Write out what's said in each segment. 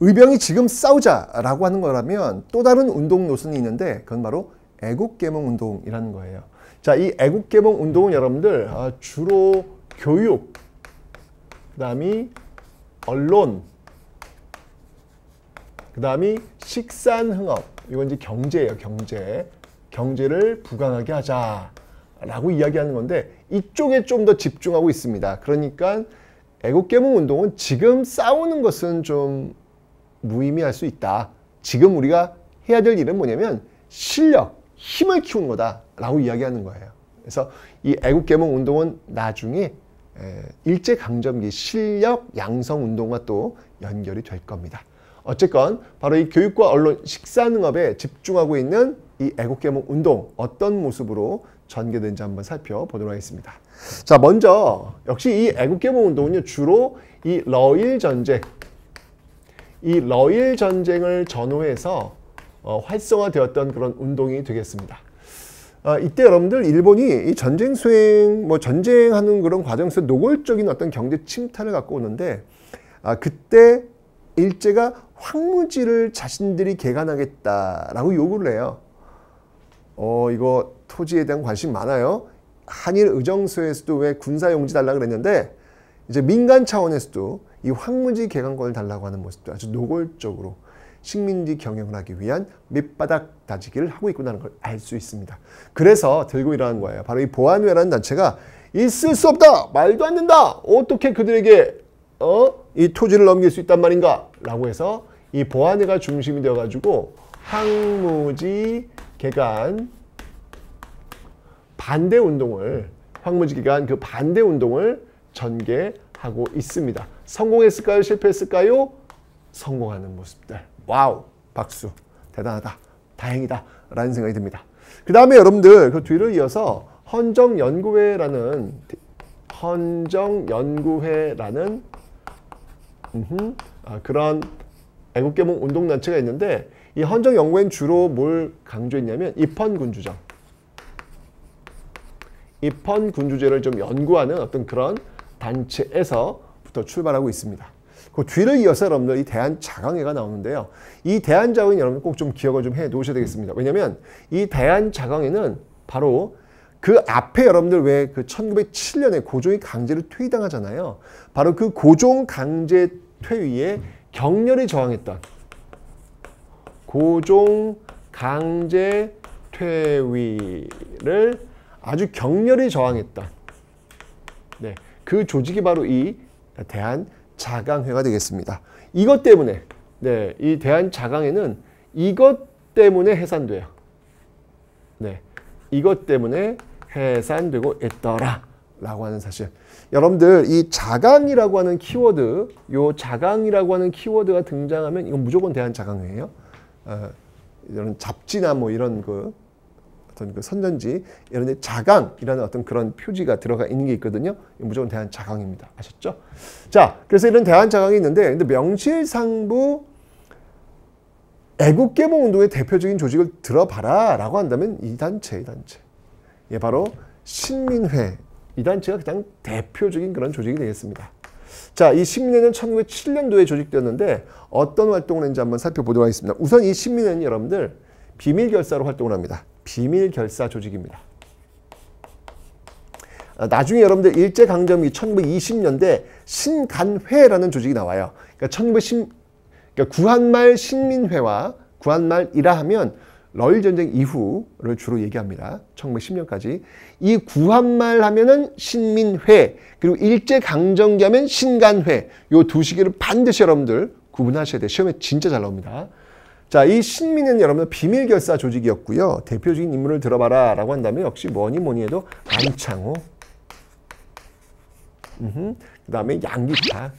의병이 지금 싸우자라고 하는 거라면 또 다른 운동 노선이 있는데 그건 바로 애국개몽 운동이라는 거예요. 자, 이 애국개몽 운동은 여러분들 주로 교육, 그 다음이 언론, 그 다음이 식산흥업, 이건 이제 경제예요. 경제를 부강하게 하자라고 이야기하는 건데 이쪽에 좀 더 집중하고 있습니다. 그러니까 애국개몽 운동은 지금 싸우는 것은 좀 무의미할 수 있다. 지금 우리가 해야 될 일은 뭐냐면 실력, 힘을 키우는 거다라고 이야기하는 거예요. 그래서 이 애국개몽 운동은 나중에 일제강점기 실력 양성 운동과 또 연결이 될 겁니다. 어쨌건 바로 이 교육과 언론, 식산흥업에 집중하고 있는 이 애국개몽 운동 어떤 모습으로 전개되는지 한번 살펴보도록 하겠습니다. 자, 먼저 역시 이 애국개몽 운동은요, 주로 이 러일 전쟁을 전후해서 활성화되었던 그런 운동이 되겠습니다. 이때 여러분들 일본이 이 전쟁 수행, 전쟁하는 그런 과정에서 노골적인 어떤 경제 침탈을 갖고 오는데 그때 일제가 황무지를 자신들이 개간하겠다라고 요구를 해요. 이거 토지에 대한 관심 많아요. 한일 의정서에서도 왜 군사용지 달라고 그랬는데 이제 민간 차원에서도 이 황무지 개간권을 달라고 하는 모습도 아주 노골적으로 식민지 경영을 하기 위한 밑바닥 다지기를 하고 있구나는 걸 알 수 있습니다. 그래서 들고 일어난 거예요. 바로 이 보안회라는 단체가 있을 수 없다! 말도 안 된다! 어떻게 그들에게 이 토지를 넘길 수 있단 말인가? 라고 해서 이 보안회가 중심이 되어가지고 황무지 개간 반대운동을 그 반대운동을 전개하고 있습니다. 성공했을까요? 실패했을까요? 성공하는 모습들. 와우! 박수! 대단하다! 다행이다! 라는 생각이 듭니다. 그 다음에 여러분들 그 뒤를 이어서 헌정연구회라는 그런 애국개몽 운동단체가 있는데 이 헌정연구회는 주로 뭘 강조했냐면 입헌군주제를 좀 연구하는 어떤 그런 단체에서부터 출발하고 있습니다. 그 뒤를 이어서 여러분들 이 대한자강회가 나오는데요. 이 대한자강회 여러분 꼭 좀 기억을 좀 해 놓으셔야 되겠습니다. 왜냐면 이 대한자강회는 바로 그 앞에 여러분들 왜 그 1907년에 고종이 강제로 퇴위당하잖아요. 바로 그 고종 강제 퇴위에 격렬히 저항했던 고종 강제 퇴위를 아주 격렬히 저항했던 그 조직이 바로 이 대한자강회가 되겠습니다. 이것 때문에 이 대한자강회는 이것 때문에 해산돼요. 이것 때문에 해산되고 있더라 라고 하는 사실. 여러분들 이 자강이라고 하는 키워드, 요 자강이라고 하는 키워드가 등장하면 이건 무조건 대한자강회예요. 이런 잡지나 뭐 이런 어떤 그 선전지 이런 데 자강이라는 어떤 그런 표지가 들어가 있는 게 있거든요. 무조건 대한자강입니다. 아셨죠? 자, 그래서 이런 대한자강이 있는데 근데 명실상부 애국개몽 운동의 대표적인 조직을 들어봐라 라고 한다면 이 단체. 예, 바로 신민회. 이 단체가 가장 대표적인 그런 조직이 되겠습니다. 자, 이 신민회는 1907년도에 조직되었는데 어떤 활동을 했는지 한번 살펴보도록 하겠습니다. 우선 이 신민회는 여러분들 비밀결사로 활동을 합니다. 비밀결사 조직입니다. 나중에 여러분들 일제강점기 1920년대 신간회라는 조직이 나와요. 그러니까 구한말 신민회와 구한말이라 하면 러일전쟁 이후를 주로 얘기합니다. 1910년까지. 이 구한말 하면은 신민회, 그리고 일제강점기 하면 신간회. 요 두 시기를 반드시 여러분들 구분하셔야 돼요. 시험에 진짜 잘 나옵니다. 자, 이 신민회는 여러분들 비밀결사 조직이었고요. 대표적인 인물을 들어봐라 라고 한다면 역시 뭐니 해도 안창호, 그 다음에 양기타,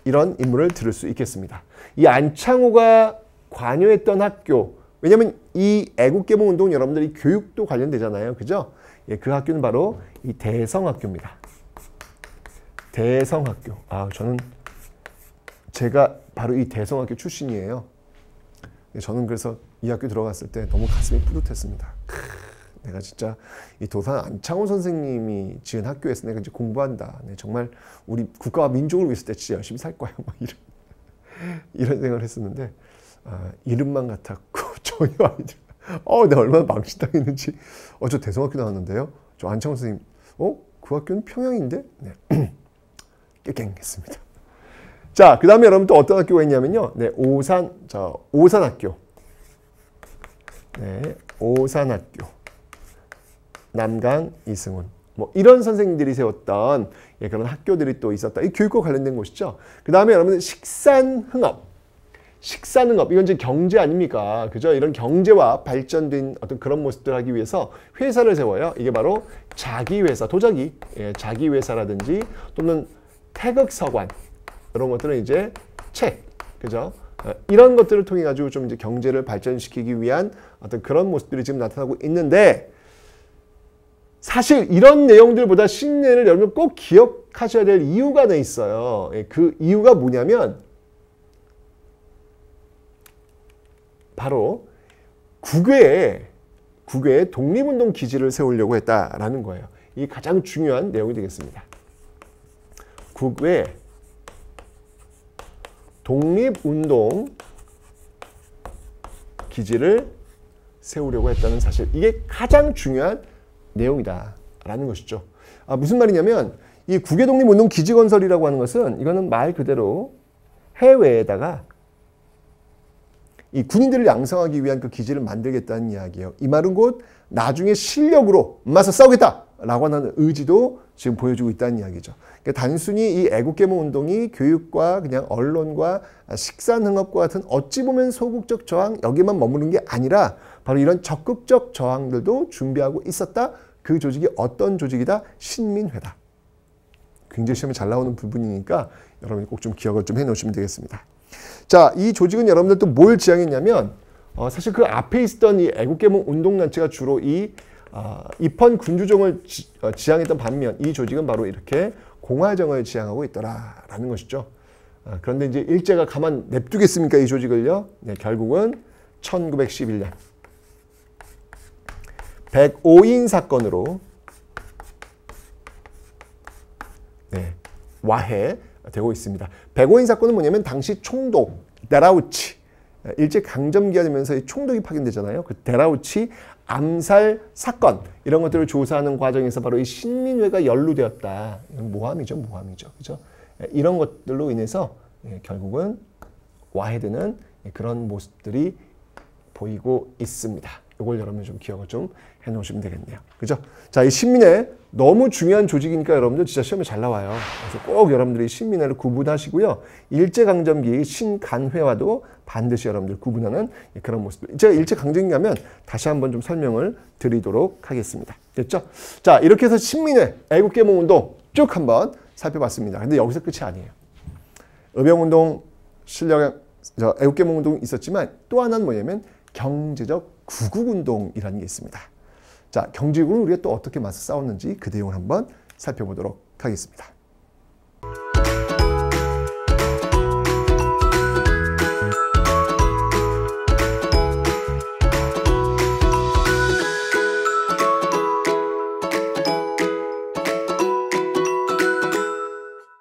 이런 인물을 들을 수 있겠습니다. 이 안창호가 관여했던 학교, 왜냐하면 이 애국개몽 운동 여러분들이 교육도 관련되잖아요. 그죠? 예, 그 학교는 바로 이 대성학교입니다. 대성학교. 저는 제가 바로 이 대성학교 출신이에요. 저는 그래서 이 학교 들어갔을 때 너무 가슴이 뿌듯했습니다. 내가 진짜 이 도산 안창호 선생님이 지은 학교에서 내가 이제 공부한다. 정말 우리 국가와 민족을 위해서 진짜 열심히 살 거야. 뭐 이런 생각을 했었는데 이름만 같았고 전혀 아니더라. 내가 얼마나 망신당했는지. 저 대성학교 나왔는데요. 저 안창호 선생님, 그 학교는 평양인데? 네. 깨갱했습니다. 자, 그 다음에 여러분 또 어떤 학교가 있냐면요. 네, 오산학교. 네, 오산학교. 남강 이승훈. 뭐 이런 선생님들이 세웠던 그런 학교들이 또 있었다. 이 교육과 관련된 곳이죠. 그 다음에 여러분 식산흥업. 식산흥업, 이건 이제 경제 아닙니까? 그죠? 이런 경제와 발전된 어떤 그런 모습들 하기 위해서 회사를 세워요. 이게 바로 자기회사, 도자기, 자기회사라든지 또는 태극서관, 이런 것들은 이제 책, 그죠? 이런 것들을 통해 가지고 좀 이제 경제를 발전시키기 위한 어떤 그런 모습들이 지금 나타나고 있는데, 사실 이런 내용들보다 신내를 여러분 꼭 기억하셔야 될 이유가 하나 있어요. 그 이유가 뭐냐면, 바로 국외에 독립운동 기지를 세우려고 했다라는 거예요. 이게 가장 중요한 내용이 되겠습니다. 국외 독립운동 기지를 세우려고 했다는 사실, 이게 가장 중요한 내용이다라는 것이죠. 무슨 말이냐면 이 국외 독립운동 기지 건설이라고 하는 것은, 이거는 말 그대로 해외에다가 이 군인들을 양성하기 위한 그 기지를 만들겠다는 이야기예요. 이 말은 곧 나중에 실력으로 맞서 싸우겠다라고 하는 의지도 지금 보여주고 있다는 이야기죠. 그러니까 단순히 이 애국개몽 운동이 교육과 그냥 언론과 식산흥업과 같은 어찌 보면 소극적 저항, 여기만 머무는 게 아니라 바로 이런 적극적 저항들도 준비하고 있었다. 그 조직이 어떤 조직이다? 신민회다. 굉장히 시험에 잘 나오는 부분이니까 여러분이 꼭 좀 기억을 좀 해놓으시면 되겠습니다. 자, 이 조직은 여러분들 또 뭘 지향했냐면, 사실 그 앞에 있었던 이 애국개몽 운동단체가 주로 이 입헌 군주정을 지향했던 반면, 이 조직은 바로 이렇게 공화정을 지향하고 있더라라는 것이죠. 그런데 이제 일제가 가만 냅두겠습니까, 이 조직을요? 네, 결국은 1911년 105인 사건으로 네, 와해되고 있습니다. 105인 사건은 뭐냐면 당시 총독 데라우치, 일제 강점기가 되면서 이 총독이 파견되잖아요. 그 데라우치 암살 사건, 이런 것들을 조사하는 과정에서 바로 이 신민회가 연루되었다. 이건 모함이죠. 그죠? 이런 것들로 인해서 결국은 와해되는 그런 모습들이 보이고 있습니다. 이걸 여러분 좀 기억을 좀 해놓으시면 되겠네요. 그죠? 자, 이 신민회 너무 중요한 조직이니까 여러분들 진짜 시험에 잘 나와요. 그래서 꼭 여러분들이 신민회를 구분하시고요. 일제강점기 신간회와도 반드시 여러분들 구분하는 그런 모습들. 제가 일제강점기 가면 다시 한번 좀 설명을 드리도록 하겠습니다. 됐죠? 자, 이렇게 해서 신민회, 애국개몽운동 쭉 한번 살펴봤습니다. 근데 여기서 끝이 아니에요. 의병운동, 애국개몽운동이 있었지만 또 하나는 뭐냐면 경제적 구국운동이라는 게 있습니다. 자, 경제국은 우리가 또 어떻게 맞서 싸웠는지 그 내용을 한번 살펴보도록 하겠습니다.